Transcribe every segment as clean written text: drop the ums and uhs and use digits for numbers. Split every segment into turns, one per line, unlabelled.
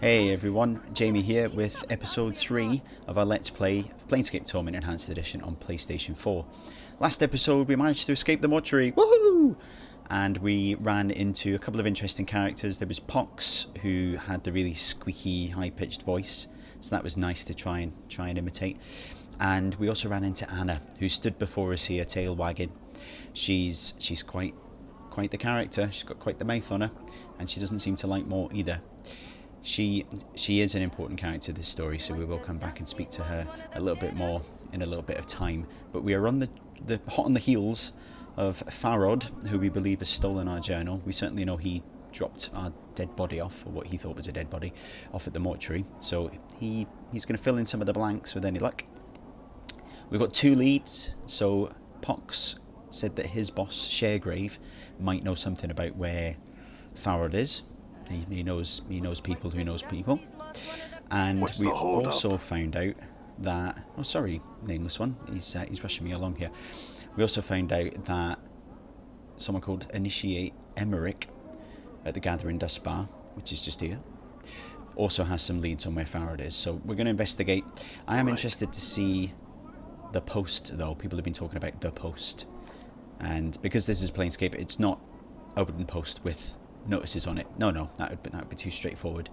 Hey everyone, Jamie here with episode 3 of our Let's Play Planescape Torment Enhanced Edition on PlayStation 4. Last episode we managed to escape the mortuary, woohoo! And we ran into a couple of interesting characters. There was Pox, who had the really squeaky, high-pitched voice, so that was nice to try and imitate. And we also ran into Anna, who stood before us here, tail wagging. She's quite the character. She's got quite the mouth on her, and she doesn't seem to like more either. She is an important character in this story, so we will come back and speak to her a little bit more in a little bit of time. But we are on the hot on the heels of Farod, who we believe has stolen our journal. We certainly know he dropped our dead body off, or what he thought was a dead body, off at the mortuary. So he's going to fill in some of the blanks with any luck. We've got 2 leads. So Pox said that his boss, Sharegrave, might know something about where Farod is. He knows people who knows people. And we also found out that... Oh, sorry, nameless one. He's rushing me along here. We also found out that someone called Initiate Emmerich at the Gathering Dust Bar, which is just here, also has some leads on where Farod is. So we're going to investigate. I am interested to see the post, though. People have been talking about the post. And because this is Planescape, it's not open post with notices on it. No, that would be too straightforward.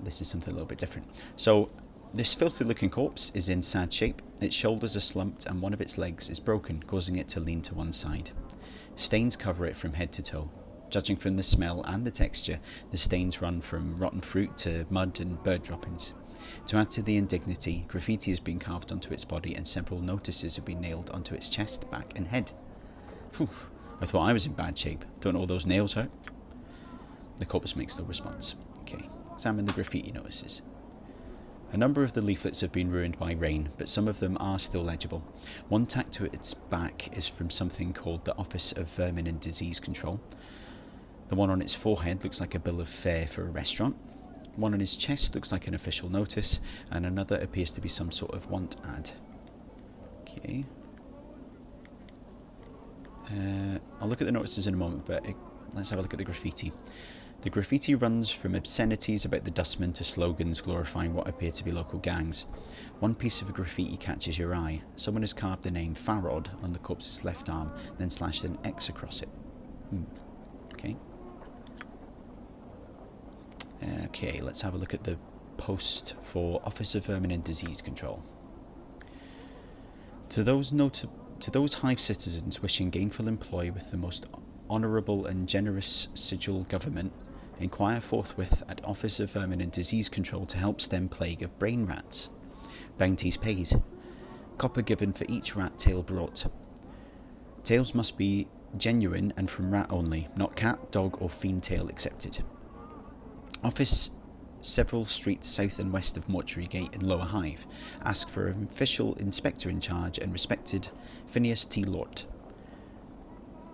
This is something a little bit different. So this filthy looking corpse is in sad shape. Its shoulders are slumped and one of its legs is broken, causing it to lean to one side. Stains cover it from head to toe. Judging from the smell and the texture, the stains run from rotten fruit to mud and bird droppings. To add to the indignity, graffiti has been carved onto its body and several notices have been nailed onto its chest, back and head. Phew, I thought I was in bad shape. Don't all those nails hurt? The corpse makes no response. Okay, examine the graffiti notices. A number of the leaflets have been ruined by rain, but some of them are still legible. One tacked to its back is from something called the Office of Vermin and Disease Control. The one on its forehead looks like a bill of fare for a restaurant. One on his chest looks like an official notice, and another appears to be some sort of want ad. Okay. I'll look at the notices in a moment, but let's have a look at the graffiti. The graffiti runs from obscenities about the dustmen to slogans glorifying what appear to be local gangs. One piece of graffiti catches your eye. Someone has carved the name Farod on the corpse's left arm, then slashed an X across it. Okay. Okay, let's have a look at the post for Office of Vermin and Disease Control. To those hive citizens wishing gainful employ with the most honourable and generous sigil government, inquire forthwith at Office of Vermin and Disease Control to help stem plague of brain rats. Bounties paid. Copper given for each rat tail brought. Tails must be genuine and from rat only, not cat, dog or fiend tail accepted. Office several streets south and west of Mortuary Gate in Lower Hive. Ask for an official inspector in charge and respected Phineas T. Lort.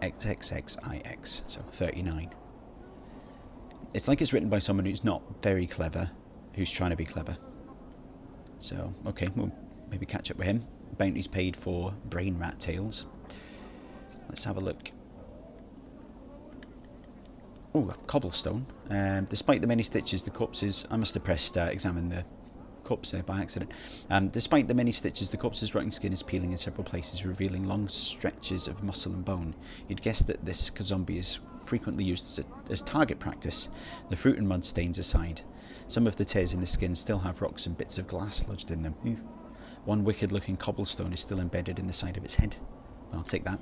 XXXIX, so 39. It's like it's written by someone who's not very clever, who's trying to be clever. So, okay, we'll maybe catch up with him. Bounties paid for brain rat tails. Let's have a look. Oh, cobblestone. Despite the many stitches, the corpses... I must have pressed examine the corpse there by accident. Despite the many stitches, the corpse's rotting skin is peeling in several places, revealing long stretches of muscle and bone. You'd guess that this zombie is frequently used as target practice. The fruit and mud stains aside. Some of the tears in the skin still have rocks and bits of glass lodged in them. One wicked-looking cobblestone is still embedded in the side of its head. I'll take that.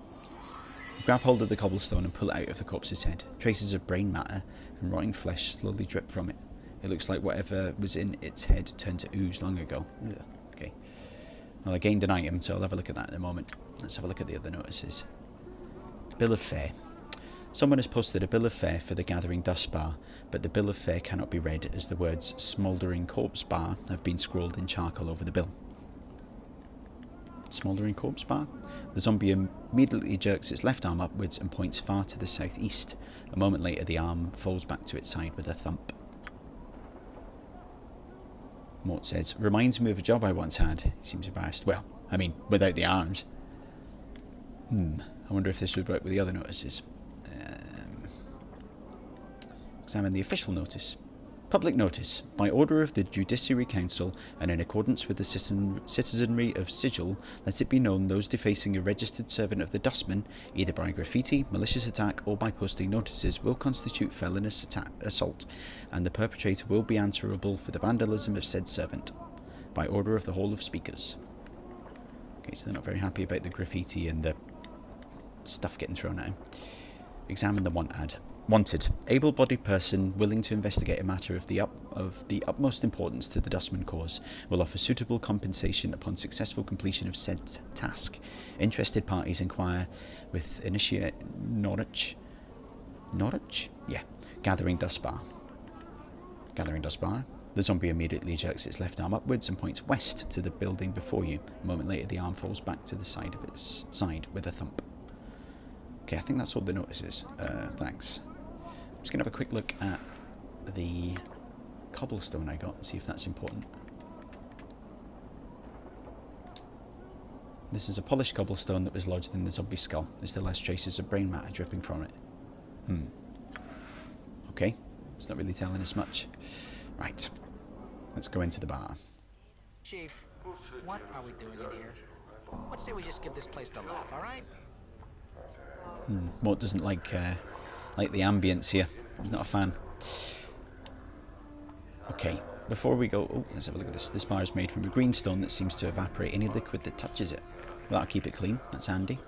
Grab hold of the cobblestone and pull it out of the corpse's head. Traces of brain matter and rotting flesh slowly drip from it. It looks like whatever was in its head turned to ooze long ago. Ugh. Okay. Well, I gained an item, so I'll have a look at that in a moment. Let's have a look at the other notices. Bill of fare. Someone has posted a bill of fare for the Gathering Dust Bar, but the bill of fare cannot be read as the words Smouldering Corpse Bar have been scrawled in charcoal over the bill. Smouldering Corpse Bar? The zombie immediately jerks its left arm upwards and points far to the southeast. A moment later, the arm falls back to its side with a thump. Mort says, reminds me of a job I once had. He seems embarrassed. Well, I mean, without the arms. I wonder if this would work with the other notices. Examine the official notice. Public notice. By order of the Judiciary Council and in accordance with the citizenry of Sigil, let it be known those defacing a registered servant of the Dustman, either by graffiti, malicious attack, or by posting notices, will constitute felonious assault, and the perpetrator will be answerable for the vandalism of said servant. By order of the Hall of Speakers. Okay, so they're not very happy about the graffiti and the stuff getting thrown at him. Examine the want ad. Wanted. Able-bodied person willing to investigate a matter of the utmost importance to the Dustman cause will offer suitable compensation upon successful completion of said task. Interested parties inquire with initiate Norwich? Yeah. Gathering Dust Bar. Gathering Dust Bar. The zombie immediately jerks its left arm upwards and points west to the building before you. A moment later, the arm falls back to the side of its side with a thump. Okay, I think that's all the notice is. Thanks. I'm just going to have a quick look at the cobblestone I got and see if that's important. This is a polished cobblestone that was lodged in the zombie skull. There still has traces of brain matter dripping from it. Okay, it's not really telling us much. Right, let's go into the bar.
Chief, what are we doing in here? Let's say we just give this place the laugh, alright?
Mort doesn't like the ambience here. He's not a fan. Okay, before we go... Oh, let's have a look at this. This bar is made from a green stone that seems to evaporate any liquid that touches it. Well, that'll keep it clean. That's handy.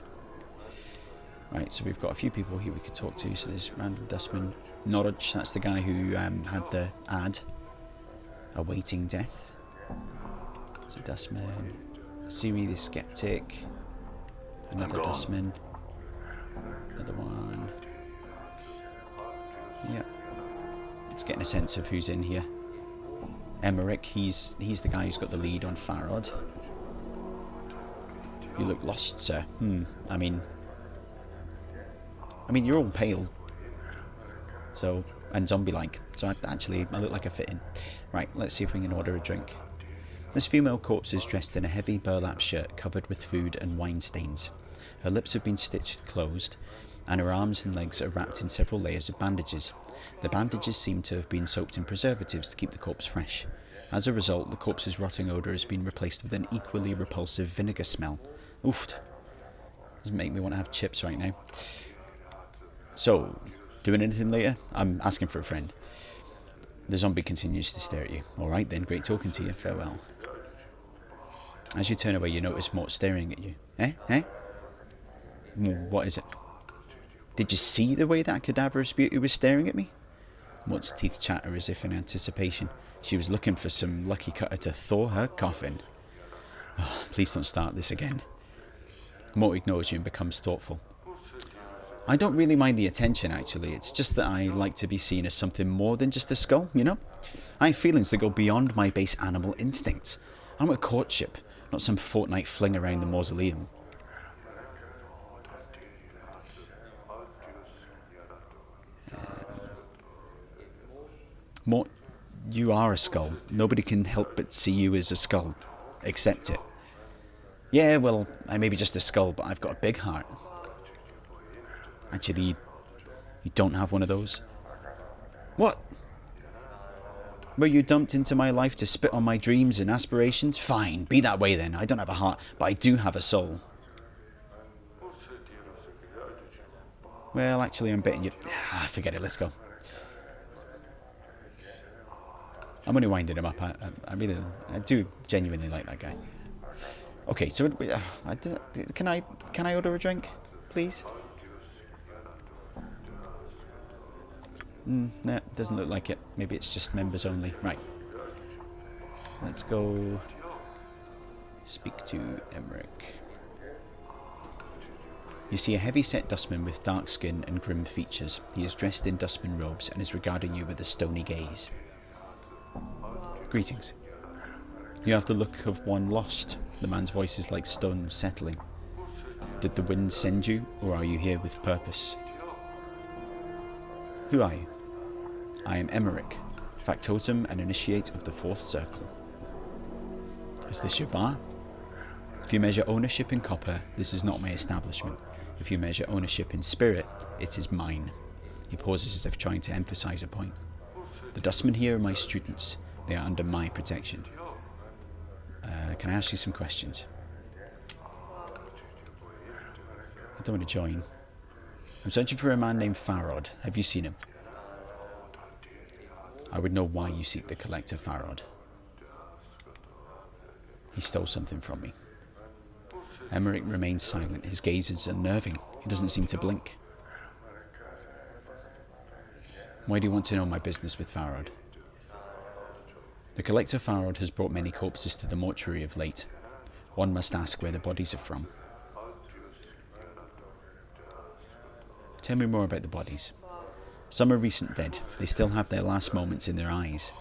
Right, so we've got a few people here we could talk to. So there's Random Dustman. Norwich, that's the guy who had the ad. Awaiting death. It's a Dustman. Siri the Skeptic. Another Dustman. Another one. Yeah. It's getting a sense of who's in here. Emmerich, he's the guy who's got the lead on Farod. You look lost, sir. I mean you're all pale. So, and zombie-like. So I look like I fit in. Right, let's see if we can order a drink. This female corpse is dressed in a heavy burlap shirt covered with food and wine stains. Her lips have been stitched closed, and her arms and legs are wrapped in several layers of bandages. The bandages seem to have been soaked in preservatives to keep the corpse fresh. As a result, the corpse's rotting odour has been replaced with an equally repulsive vinegar smell. Oof. Doesn't make me want to have chips right now. So, doing anything later? I'm asking for a friend. The zombie continues to stare at you. Alright then, great talking to you. Farewell. As you turn away, you notice Mort staring at you. Eh? What is it? Did you see the way that cadaverous beauty was staring at me? Mort's teeth chatter as if in anticipation. She was looking for some lucky cutter to thaw her coffin. Oh, please don't start this again. Mort ignores you and becomes thoughtful. I don't really mind the attention, actually. It's just that I like to be seen as something more than just a skull, you know? I have feelings that go beyond my base animal instincts. I want a courtship, not some fortnight fling around the mausoleum. Mort, you are a skull. Nobody can help but see you as a skull. Accept it. Yeah, well, I may be just a skull, but I've got a big heart. Actually, you don't have one of those? What? Were you dumped into my life to spit on my dreams and aspirations? Fine, be that way then. I don't have a heart, but I do have a soul. Well, actually, I'm betting you... forget it, let's go. I'm only winding him up. I do genuinely like that guy. Okay, so can I order a drink, please? No, doesn't look like it. Maybe it's just members only. Right. Let's go speak to Emmerich. You see a heavy-set dustman with dark skin and grim features. He is dressed in dustman robes and is regarding you with a stony gaze. Greetings. You have the look of one lost. The man's voice is like stone settling. Did the wind send you, or are you here with purpose? Who are you? I am Emmerich, factotum and initiate of the Fourth Circle. Is this your bar? If you measure ownership in copper, this is not my establishment. If you measure ownership in spirit, it is mine. He pauses as if trying to emphasize a point. The dustmen here are my students. They are under my protection. Can I ask you some questions? I don't want to join. I'm searching for a man named Farod. Have you seen him? I would know why you seek the collector Farod. He stole something from me. Emmerich remains silent. His gaze is unnerving. He doesn't seem to blink. Why do you want to know my business with Farod? The collector Farod has brought many corpses to the mortuary of late. One must ask where the bodies are from. Tell me more about the bodies. Some are recent dead. They still have their last moments in their eyes.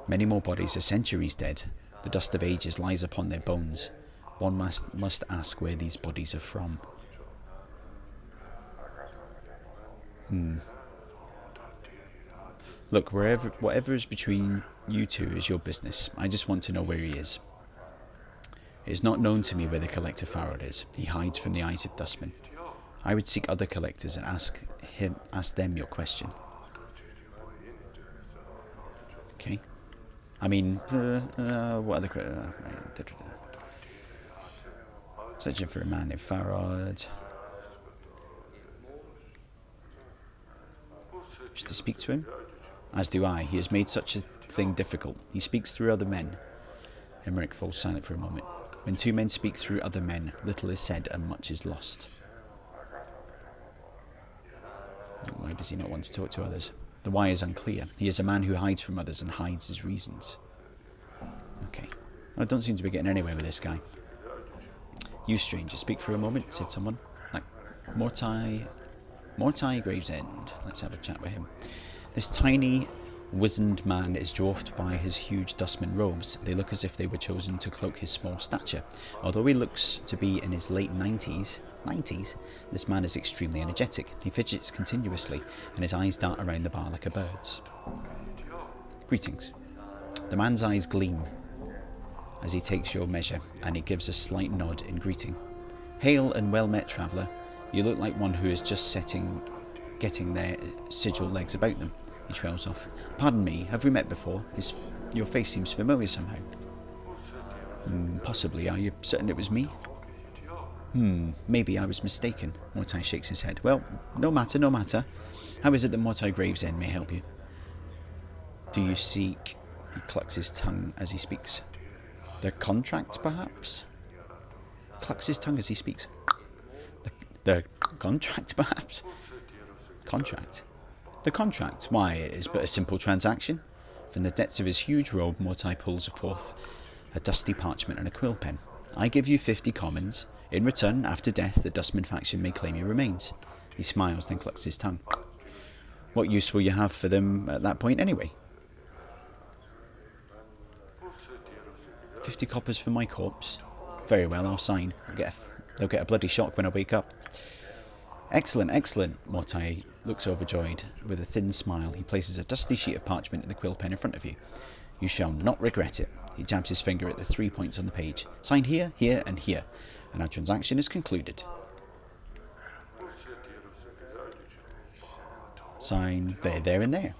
Many more bodies are centuries dead. The dust of ages lies upon their bones. One must ask where these bodies are from. Look, whatever is between you two is your business. I just want to know where he is. It is not known to me where the collector Farod is. He hides from the eyes of dustmen. I would seek other collectors and ask them your question. Okay. I mean, what other... Searching for a man named Farod. Just to speak to him? As do I. He has made such a thing difficult. He speaks through other men. Emmerich falls silent for a moment. When two men speak through other men, little is said and much is lost. Why does he not want to talk to others? The why is unclear. He is a man who hides from others and hides his reasons. Okay. I don't seem to be getting anywhere with this guy. You stranger, speak for a moment, said someone. Like, Mortai Gravesend. Let's have a chat with him. This tiny, wizened man is dwarfed by his huge dustman robes. They look as if they were chosen to cloak his small stature. Although he looks to be in his late 90s, this man is extremely energetic. He fidgets continuously, and his eyes dart around the bar like a bird's. Greetings. The man's eyes gleam as he takes your measure, and he gives a slight nod in greeting. Hail and well met, traveller. You look like one who is just getting their sigil legs about them. He trails off. Pardon me, have we met before? Your face seems familiar somehow. Possibly. Are you certain it was me? Maybe I was mistaken. Mortai shakes his head. Well, no matter. How is it that Mortai Gravesend may help you? Do you seek... He clucks his tongue as he speaks. The contract, perhaps? Clucks his tongue as he speaks. The contract, perhaps? Contract? The contract? Why, it is but a simple transaction. From the depths of his huge robe, Mortai pulls forth a dusty parchment and a quill pen. I give you 50 commons. In return, after death, the dustman faction may claim your remains. He smiles, then clucks his tongue. What use will you have for them at that point, anyway? 50 coppers for my corpse. Very well, I'll sign. They'll get a bloody shock when I wake up. Excellent. Mortai looks overjoyed. With a thin smile, he places a dusty sheet of parchment and the quill pen in front of you. You shall not regret it. He jabs his finger at the 3 points on the page. Sign here, here, and here, and our transaction is concluded. Sign there, and there.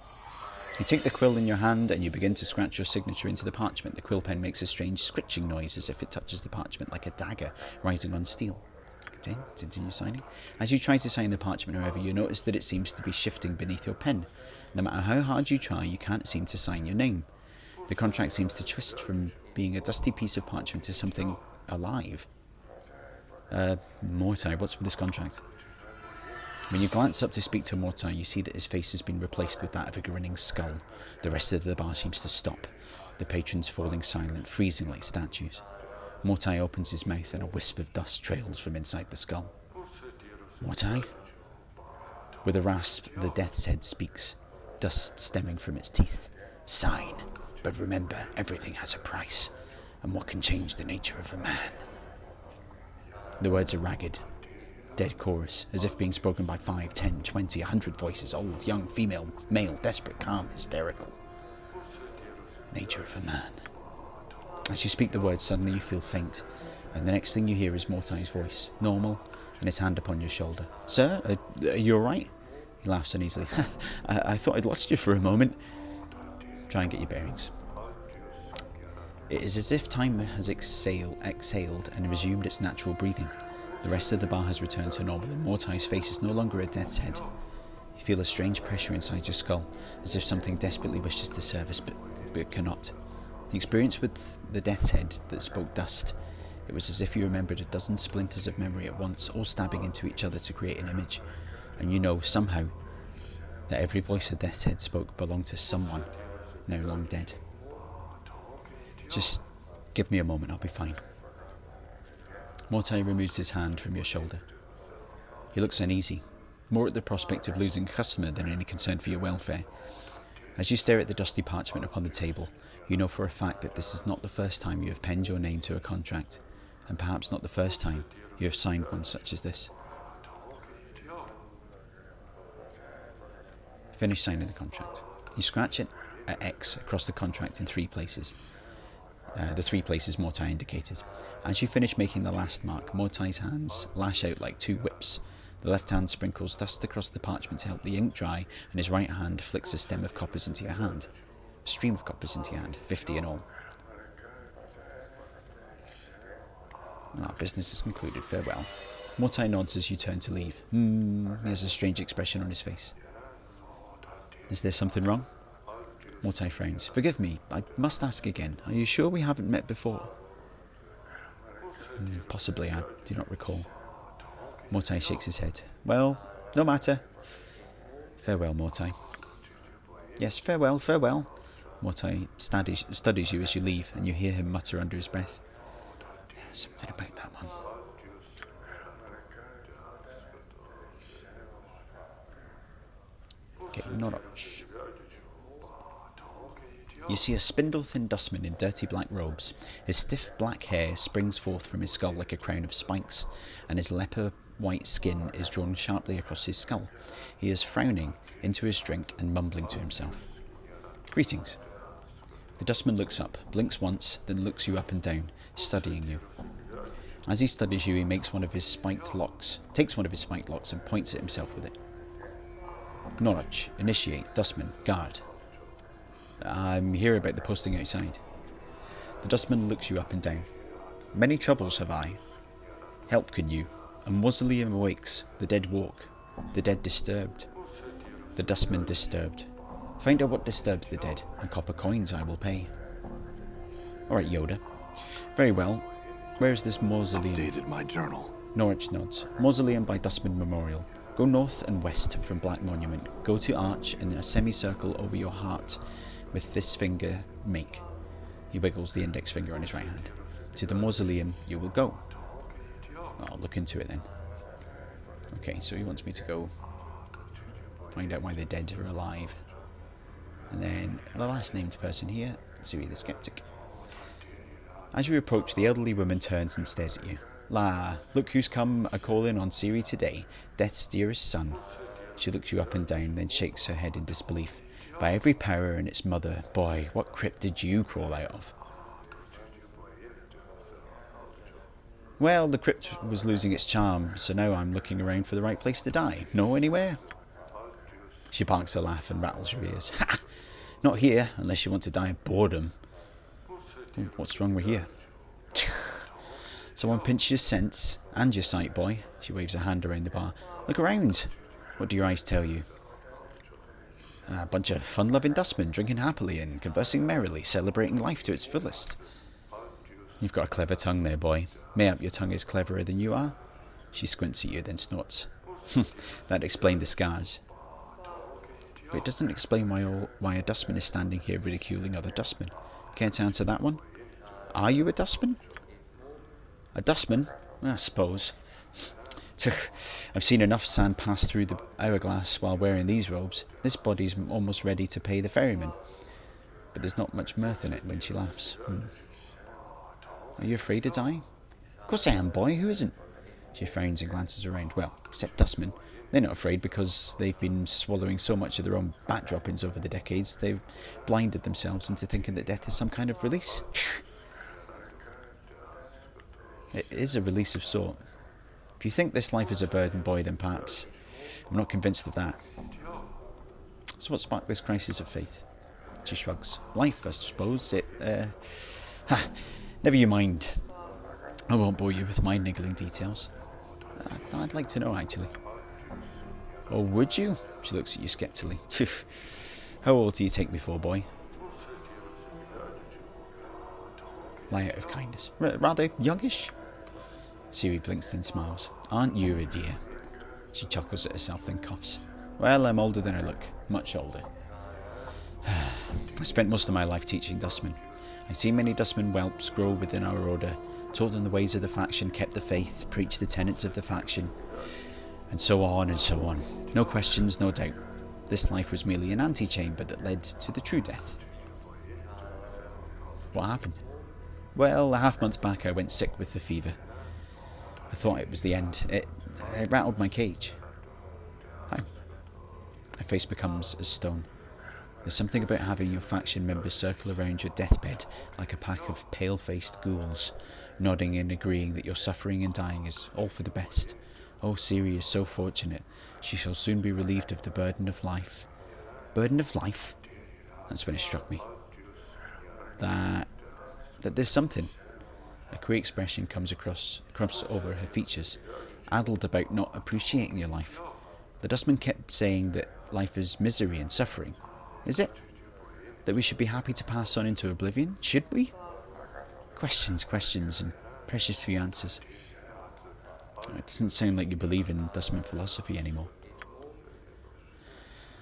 You take the quill in your hand and you begin to scratch your signature into the parchment. The quill pen makes a strange scritching noise as if it touches the parchment like a dagger rising on steel. Continue signing. As you try to sign the parchment, however, you notice that it seems to be shifting beneath your pen. No matter how hard you try, you can't seem to sign your name. The contract seems to twist from being a dusty piece of parchment to something alive. Mortai, what's with this contract? When you glance up to speak to Mortai, you see that his face has been replaced with that of a grinning skull. The rest of the bar seems to stop, the patrons falling silent, freezing like statues. Mortai opens his mouth and a wisp of dust trails from inside the skull. Mortai? With a rasp, the death's head speaks, dust stemming from its teeth. Sign, but remember, everything has a price, and what can change the nature of a man? The words are ragged. Dead chorus, as if being spoken by 5, 10, 20, 100 voices, old, young, female, male, desperate, calm, hysterical. Nature of a man. As you speak the words, suddenly you feel faint, and the next thing you hear is Mortai's voice, normal, and his hand upon your shoulder. Sir, are you alright? He laughs uneasily. I thought I'd lost you for a moment. Try and get your bearings. It is as if time has exhaled and resumed its natural breathing. The rest of the bar has returned to normal, and Mortai's face is no longer a death's head. You feel a strange pressure inside your skull, as if something desperately wishes to surface but cannot. The experience with the death's head that spoke dust, it was as if you remembered a dozen splinters of memory at once, all stabbing into each other to create an image. And you know, somehow, that every voice the death's head spoke belonged to someone now long dead. Just give me a moment, I'll be fine. Mortai removes his hand from your shoulder. He looks uneasy, more at the prospect of losing a customer than any concern for your welfare. As you stare at the dusty parchment upon the table, you know for a fact that this is not the first time you have penned your name to a contract, and perhaps not the first time you have signed one such as this. Finish signing the contract. You scratch it at X across the contract in 3 places. The 3 places Mortai indicated. As you finish making the last mark, Mortai's hands lash out like 2 whips. The left hand sprinkles dust across the parchment to help the ink dry, and his right hand flicks a stem of coppers into your hand. A stream of coppers into your hand, 50 in all. Our business is concluded, farewell. Mortai nods as you turn to leave. He has a strange expression on his face. Is there something wrong? Mortai frowns. Forgive me, I must ask again. Are you sure we haven't met before? Possibly, I do not recall. Mortai shakes his head. Well, no matter. Farewell, Mortai. Yes, farewell, farewell. Mortai studies you as you leave, and you hear him mutter under his breath. Something about that one. Okay, Norwich. You see a spindle-thin dustman in dirty black robes. His stiff black hair springs forth from his skull like a crown of spikes, and his leper-white skin is drawn sharply across his skull. He is frowning into his drink and mumbling to himself. Greetings. The dustman looks up, blinks once, then looks you up and down, studying you. As he studies you, he takes one of his spiked locks and points at himself with it. Norwich, initiate, dustman, guard. I'm here about the posting outside. The dustman looks you up and down. Many troubles have I. Help can you. A mausoleum awakes, the dead walk, the dead disturbed. The dustman disturbed. Find out what disturbs the dead, and copper coins I will pay. Alright, Yoda. Very well. Where is this mausoleum?
Updated my journal.
Norwich nods. Mausoleum by Dustman Memorial. Go north and west from Black Monument. Go to Arch in a semicircle over your heart. With this finger, make. He wiggles the index finger on his right hand. To the mausoleum you will go. I'll look into it then. Okay, so he wants me to go find out why the dead are alive. And then the last named person here, Siri the Skeptic. As you approach, the elderly woman turns and stares at you. La, look who's come a-calling on Siri today, Death's dearest son. She looks you up and down, then shakes her head in disbelief. By every power and its mother, boy, what crypt did you crawl out of? Well, the crypt was losing its charm, so now I'm looking around for the right place to die. Know anywhere? She barks a laugh and rattles her ears. Ha! Not here, unless you want to die of boredom. What's wrong with here? Someone pinch your sense and your sight, boy. She waves her hand around the bar. Look around. What do your eyes tell you? A bunch of fun-loving dustmen drinking happily and conversing merrily, celebrating life to its fullest. You've got a clever tongue there, boy. Mayhap your tongue is cleverer than you are? She squints at you, then snorts. That explained the scars. But it doesn't explain why a dustman is standing here ridiculing other dustmen. Care to answer that one? Are you a dustman? A dustman? I suppose. I've seen enough sand pass through the hourglass while wearing these robes. This body's almost ready to pay the ferryman. But there's not much mirth in it when she laughs. Are you afraid to die? Of course I am, boy. Who isn't? She frowns and glances around. Well, except dustmen. They're not afraid because they've been swallowing so much of their own bat droppings over the decades, they've blinded themselves into thinking that death is some kind of release. It is a release of sort. If you think this life is a burden, boy, then perhaps. I'm not convinced of that. So what sparked this crisis of faith? She shrugs. Life, I suppose. Never you mind. I won't bore you with my niggling details. I'd like to know, actually. Oh, would you? She looks at you skeptically. How old do you take me for, boy? Lie out of kindness. Rather youngish? Siri blinks then smiles. Aren't you a dear? She chuckles at herself then coughs. Well, I'm older than I look. Much older. I spent most of my life teaching dustmen. I've seen many dustmen whelps grow within our order, taught them the ways of the faction, kept the faith, preached the tenets of the faction, and so on and so on. No questions, no doubt. This life was merely an antechamber that led to the true death. What happened? Well, a half-month back I went sick with the fever. I thought it was the end. It rattled my cage. How? My face becomes as stone. There's something about having your faction members circle around your deathbed like a pack of pale-faced ghouls, nodding and agreeing that your suffering and dying is all for the best. Oh, Siri is so fortunate. She shall soon be relieved of the burden of life. Burden of life? That's when it struck me. That there's something. A queer expression comes over her features, addled about not appreciating your life. The dustman kept saying that life is misery and suffering. Is it? That we should be happy to pass on into oblivion? Should we? Questions, and precious few answers. It doesn't sound like you believe in dustman philosophy anymore.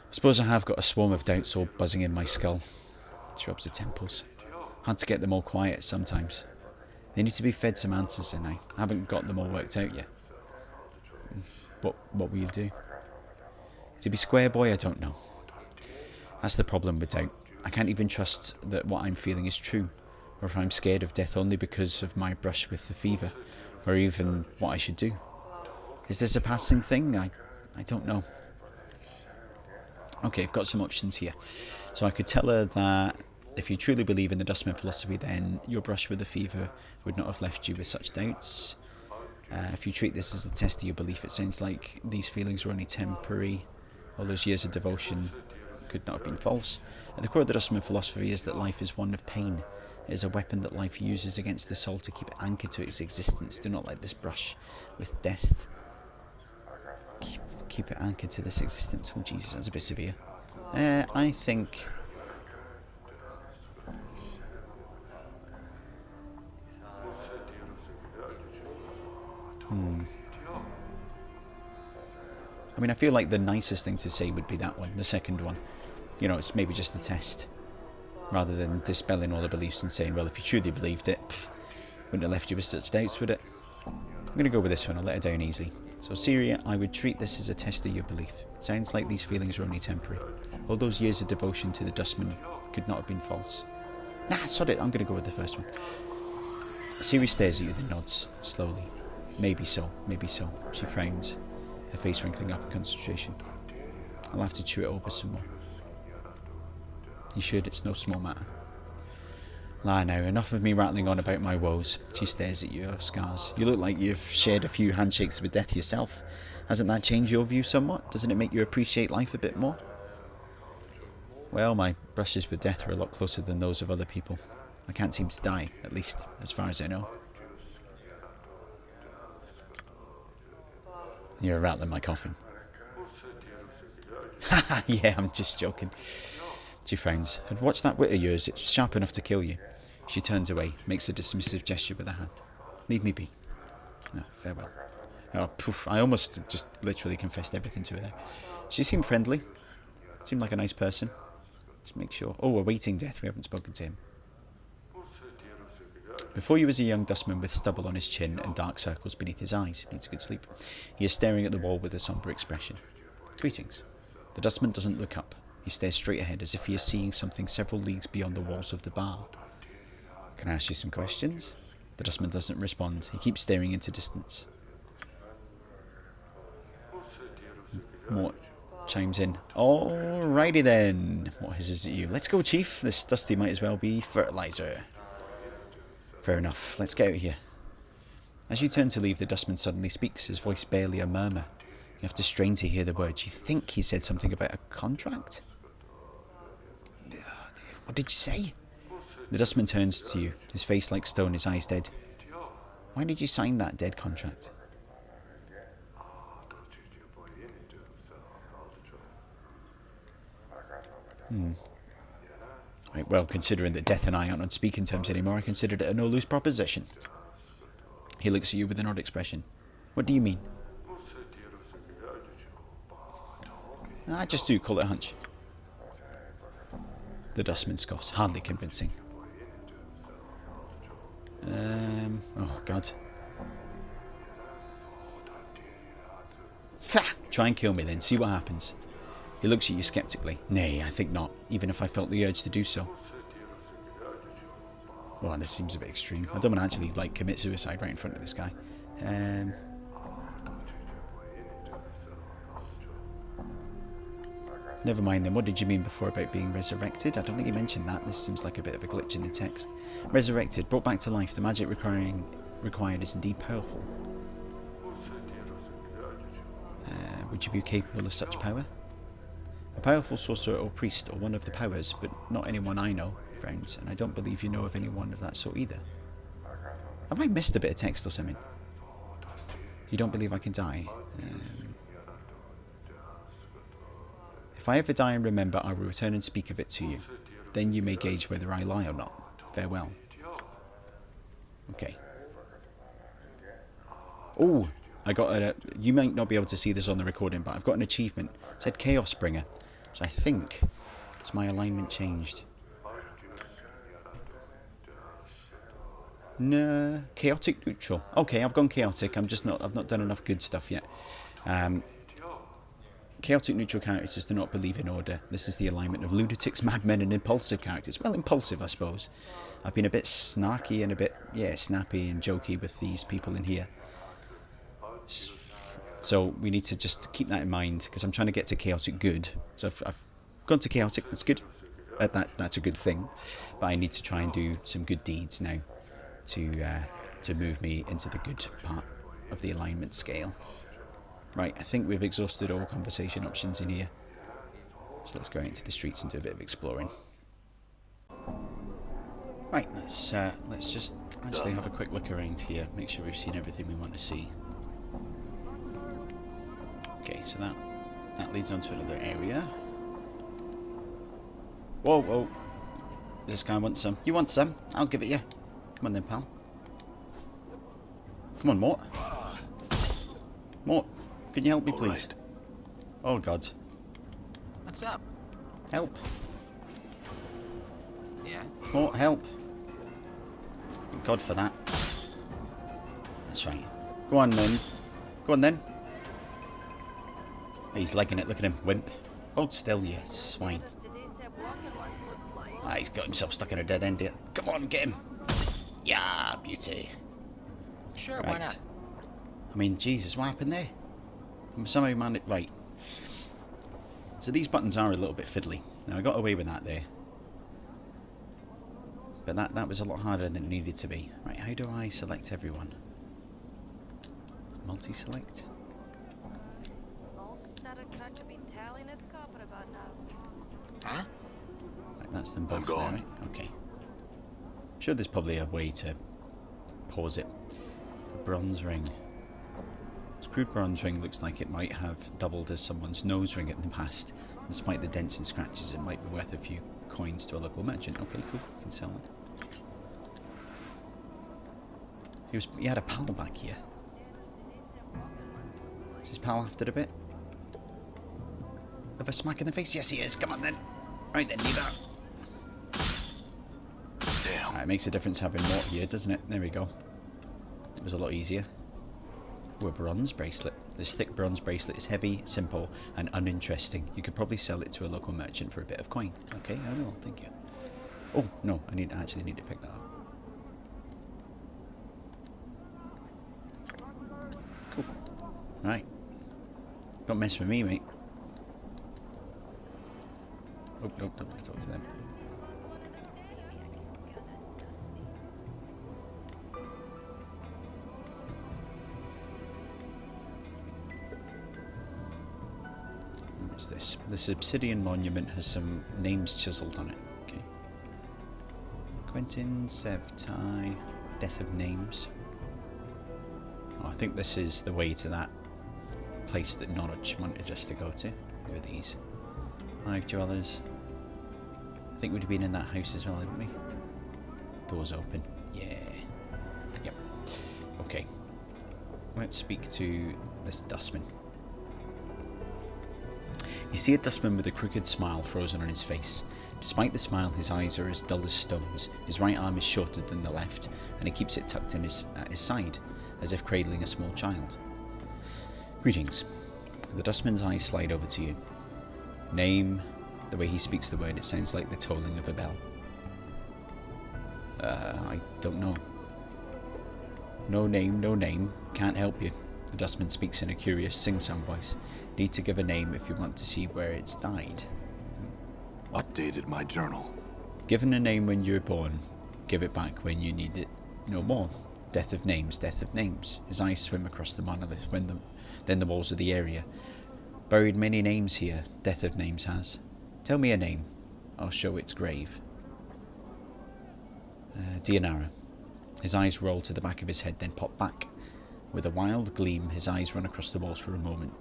I suppose I have got a swarm of doubts all buzzing in my skull. She rubs her temples. Hard to get them all quiet sometimes. They need to be fed some answers, and I haven't got them all worked out yet. What will you do? To be square, boy, I don't know. That's the problem with doubt. I can't even trust that what I'm feeling is true, or if I'm scared of death only because of my brush with the fever, or even what I should do. Is this a passing thing? I don't know. Okay, I've got some options here. So I could tell her that if you truly believe in the dustman philosophy, then your brush with the fever would not have left you with such doubts. If you treat this as a test of your belief, it sounds like these feelings were only temporary. All those years of devotion could not have been false. At the core of the dustman philosophy is that life is one of pain. It is a weapon that life uses against the soul to keep it anchored to its existence. Do not let this brush with death. Keep it anchored to this existence. Oh Jesus, that's a bit severe. I think... I mean, I feel like the nicest thing to say would be that one, the second one. You know, it's maybe just a test. Rather than dispelling all the beliefs and saying, well, if you truly believed it, wouldn't have left you with such doubts, would it? I'm going to go with this one, I'll let her down easily. So, Syria, I would treat this as a test of your belief. It sounds like these feelings are only temporary. All those years of devotion to the dustman could not have been false. Nah, sod it, I'm going to go with the first one. Syria stares at you, then nods, slowly. Maybe so, maybe so. She frowns, her face wrinkling up in concentration. I'll have to chew it over some more. You should, it's no small matter. Lie now, enough of me rattling on about my woes. She stares at your scars. You look like you've shared a few handshakes with death yourself. Hasn't that changed your view somewhat? Doesn't it make you appreciate life a bit more? Well, my brushes with death are a lot closer than those of other people. I can't seem to die, at least as far as I know. You're rattling my coffin. Haha, yeah, I'm just joking. She frowns. I'd watch that wit of yours, it's sharp enough to kill you. She turns away, makes a dismissive gesture with her hand. Leave me be. No, farewell. Oh, poof, I almost just literally confessed everything to her there. She seemed friendly. Seemed like a nice person. Just make sure. Oh, awaiting death, we haven't spoken to him. Before you was a young dustman with stubble on his chin and dark circles beneath his eyes. He needs a good sleep. He is staring at the wall with a somber expression. Greetings. The dustman doesn't look up. He stares straight ahead as if he is seeing something several leagues beyond the walls of the bar. Can I ask you some questions? The dustman doesn't respond. He keeps staring into distance. Mort chimes in. Alrighty then. What hisses at you? Let's go, Chief. This dusty might as well be fertilizer. Fair enough. Let's get out of here. As you turn to leave, the dustman suddenly speaks, his voice barely a murmur. You have to strain to hear the words. You think he said something about a contract? What did you say? The dustman turns to you, his face like stone, his eyes dead. Why did you sign that dead contract? Right, well, considering that Death and I aren't on speaking terms anymore, I considered it a no-lose proposition. He looks at you with an odd expression. What do you mean? I just do call it a hunch. The dustman scoffs, hardly convincing. Oh, God. Try and kill me then, see what happens. He looks at you skeptically. Nay, I think not, even if I felt the urge to do so. Well, this seems a bit extreme. I don't want to actually, like, commit suicide right in front of this guy. Never mind then, what did you mean before about being resurrected? I don't think you mentioned that. This seems like a bit of a glitch in the text. Resurrected, brought back to life. The magic required is indeed powerful. Would you be capable of such power? A powerful sorcerer or priest, or one of the powers, but not anyone I know, friends, and I don't believe you know of anyone of that sort either. Have I missed a bit of text or something? You don't believe I can die? If I ever die and remember, I will return and speak of it to you. Then you may gauge whether I lie or not. Farewell. Okay. Oh, I got a... You might not be able to see this on the recording, but I've got an achievement. It said Chaos Bringer. So I think it's my alignment changed. No, chaotic neutral. Okay, I've gone chaotic. I've not done enough good stuff yet. Chaotic neutral characters do not believe in order. This is the alignment of lunatics, madmen, and impulsive characters. Well, impulsive, I suppose. I've been a bit snarky and a bit, snappy and jokey with these people in here. So we need to just keep that in mind, because I'm trying to get to chaotic good. So I've gone to chaotic, that's good. That's a good thing. But I need to try and do some good deeds now to move me into the good part of the alignment scale. Right, I think we've exhausted all conversation options in here. So let's go out into the streets and do a bit of exploring. Right, let's just actually have a quick look around here, make sure we've seen everything we want to see. Okay, so that leads on to another area. Whoa, whoa. This guy wants some. You want some? I'll give it you. Come on then, pal. Come on, Mort. Mort, can you help me, please? Right. Oh, God.
What's up?
Help.
Yeah?
Mort, help. Thank God for that. That's right. Go on, then. Go on, then. He's legging it. Look at him, wimp. Hold still, you swine. Ah, he's got himself stuck in a dead end here. Come on, get him. Yeah, beauty.
Sure,
right.
Why not?
I mean, Jesus, what happened there? Somehow managed... Right. So these buttons are a little bit fiddly. Now, I got away with that there. But that was a lot harder than it needed to be. Right, how do I select everyone? Multi-select?
Huh?
Right, that's them both there, right? Okay. I'm sure there's probably a way to pause it. A bronze ring. This crude bronze ring looks like it might have doubled as someone's nose ring in the past. Despite the dents and scratches, it might be worth a few coins to a local merchant. Okay, cool. You can sell it. He had a pal back here. Is his pal after a bit of a smack in the face? Yes, he is. Come on then. Right then, leave that. Damn. Right, it makes a difference having Mort here, doesn't it? There we go. It was a lot easier. Ooh, a bronze bracelet. This thick bronze bracelet is heavy, simple, and uninteresting. You could probably sell it to a local merchant for a bit of coin. Okay, I will. Thank you. Oh, no. I actually need to pick that up. Cool. Right. Don't mess with me, mate. Oh, no, don't talk to them. What's this? This obsidian monument has some names chiseled on it. Okay. Quentin, Sev, Ty, Death of Names. Oh, I think this is the way to that place that Norwich wanted us to go to. Who are these? 5 dwellers. I think we'd have been in that house as well, hadn't we? Doors open. Yeah. Yep. Okay. Let's speak to this dustman. You see a dustman with a crooked smile frozen on his face. Despite the smile, his eyes are as dull as stones. His right arm is shorter than the left, and he keeps it tucked in at his side, as if cradling a small child. Greetings. The dustman's eyes slide over to you. Name. The way he speaks the word, it sounds like the tolling of a bell. I don't know. No name. Can't help you. The dustman speaks in a curious sing-song voice. Need to give a name if you want to see where it's died.
Updated my journal.
Given a name when you were born, give it back when you need it no more. Death of names, death of names. His eyes swim across the monolith, then the walls of the area. Buried many names here, death of names has. Tell me a name. I'll show its grave. Dianara. His eyes roll to the back of his head, then pop back. With a wild gleam, his eyes run across the walls for a moment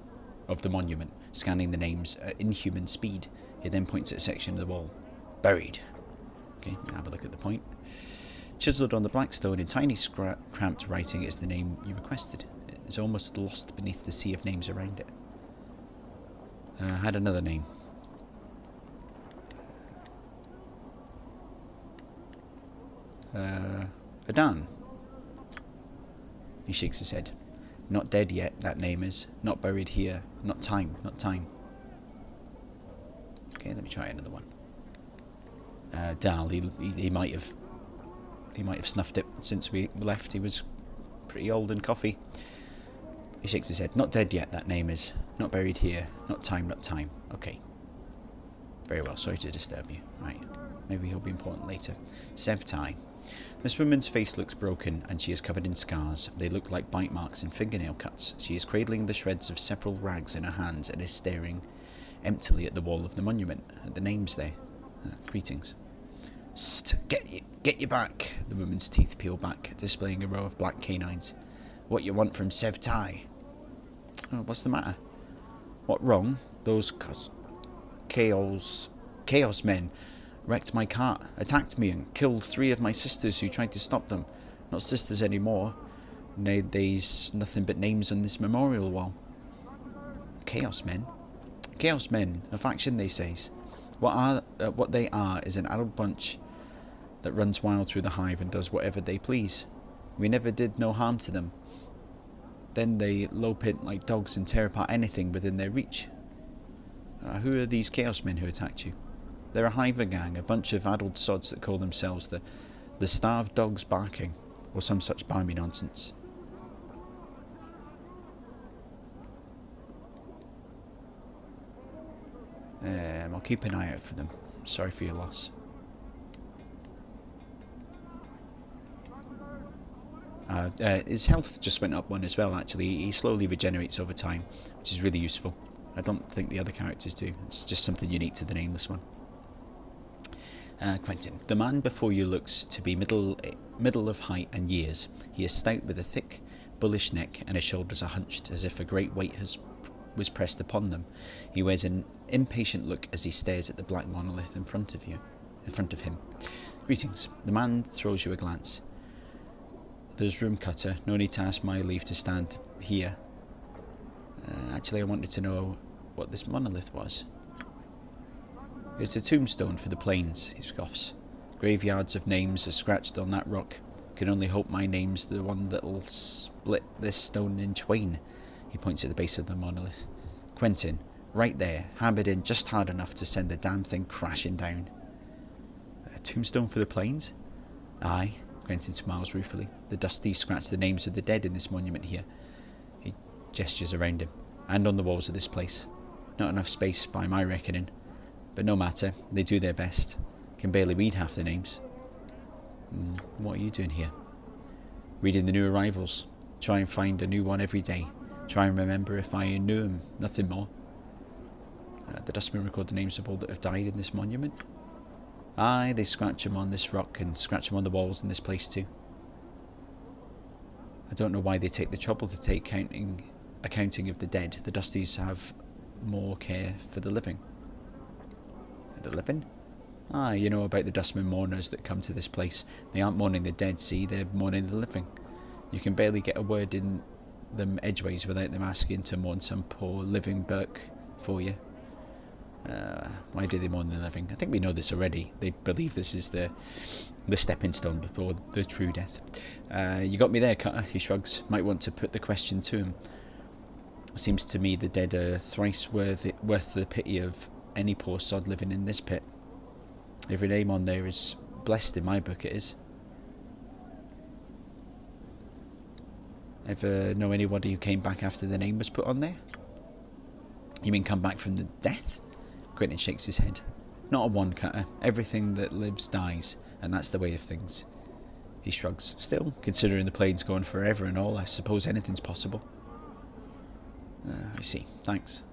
of the monument, scanning the names at inhuman speed. He then points at a section of the wall. Buried. Okay, have a look at the point. Chiselled on the black stone in tiny cramped writing is the name you requested. It's almost lost beneath the sea of names around it. Had another name. Adan. He shakes his head. Not dead yet, that name is. Not buried here. Not time. Okay, let me try another one. Dal, he might have snuffed it since we left. He was pretty old and coffee. He shakes his head. Not dead yet, that name is. Not buried here. Not time. Okay. Very well, sorry to disturb you. Right. Maybe he'll be important later. Sevtai. This woman's face looks broken and she is covered in scars. They look like bite marks and fingernail cuts. She is cradling the shreds of several rags in her hands and is staring emptily at the wall of the monument. The name's there. Greetings. Get you back. The woman's teeth peel back, displaying a row of black canines. What you want from Sevtai? Oh, what's the matter? What wrong? Those chaos men wrecked my cart, attacked me and killed 3 of my sisters who tried to stop them. Not sisters anymore. There's nothing but names on this memorial wall. Chaos men? Chaos men, a faction they says. What they are is an adult bunch that runs wild through the hive and does whatever they please. We never did no harm to them. Then they lope it like dogs and tear apart anything within their reach. Who are these chaos men who attacked you? They're a hiver gang, a bunch of addled sods that call themselves the starved dogs barking, or some such balmy nonsense. I'll keep an eye out for them. Sorry for your loss. His health just went up 1 as well, actually. He slowly regenerates over time, which is really useful. I don't think the other characters do. It's just something unique to the Nameless one. Quentin. The man before you looks to be middle of height and years. He is stout with a thick, bullish neck, and his shoulders are hunched as if a great weight was pressed upon them. He wears an impatient look as he stares at the black monolith in front of him. Greetings. The man throws you a glance. There's room cutter. No need to ask my leave to stand here. Actually, I wanted to know what this monolith was. It's a tombstone for the plains, he scoffs. Graveyards of names are scratched on that rock. Can only hope my name's the one that'll split this stone in twain. He points at the base of the monolith. Quentin, right there, hammered in just hard enough to send the damn thing crashing down. A tombstone for the plains? Aye, Quentin smiles ruefully. The dusties scratch the names of the dead in this monument here. He gestures around him, and on the walls of this place. Not enough space by my reckoning. But no matter, they do their best. Can barely read half the names. What are you doing here? Reading the new arrivals. Try and find a new one every day. Try and remember if I knew him, nothing more. The dustmen record the names of all that have died in this monument. Aye, they scratch them on this rock and scratch them on the walls in this place too. I don't know why they take the trouble to take accounting of the dead. The Dusties have more care for the living. The living? Ah, you know about the dustmen mourners that come to this place. They aren't mourning the dead, see, they're mourning the living. You can barely get a word in them edgeways without them asking to mourn some poor living Burke for you. Why do they mourn the living? I think we know this already. They believe this is the stepping stone before the true death. You got me there, Cutter, he shrugs. Might want to put the question to him. Seems to me the dead are thrice worth the pity of any poor sod living in this pit. Every name on there is blessed in my book, it is. Ever know anybody who came back after the name was put on there? You mean come back from the death? Quentin shakes his head. Not a one, Cutter. Everything that lives dies, and that's the way of things. He shrugs. Still, considering the plane's going forever and all, I suppose anything's possible. I see. Thanks.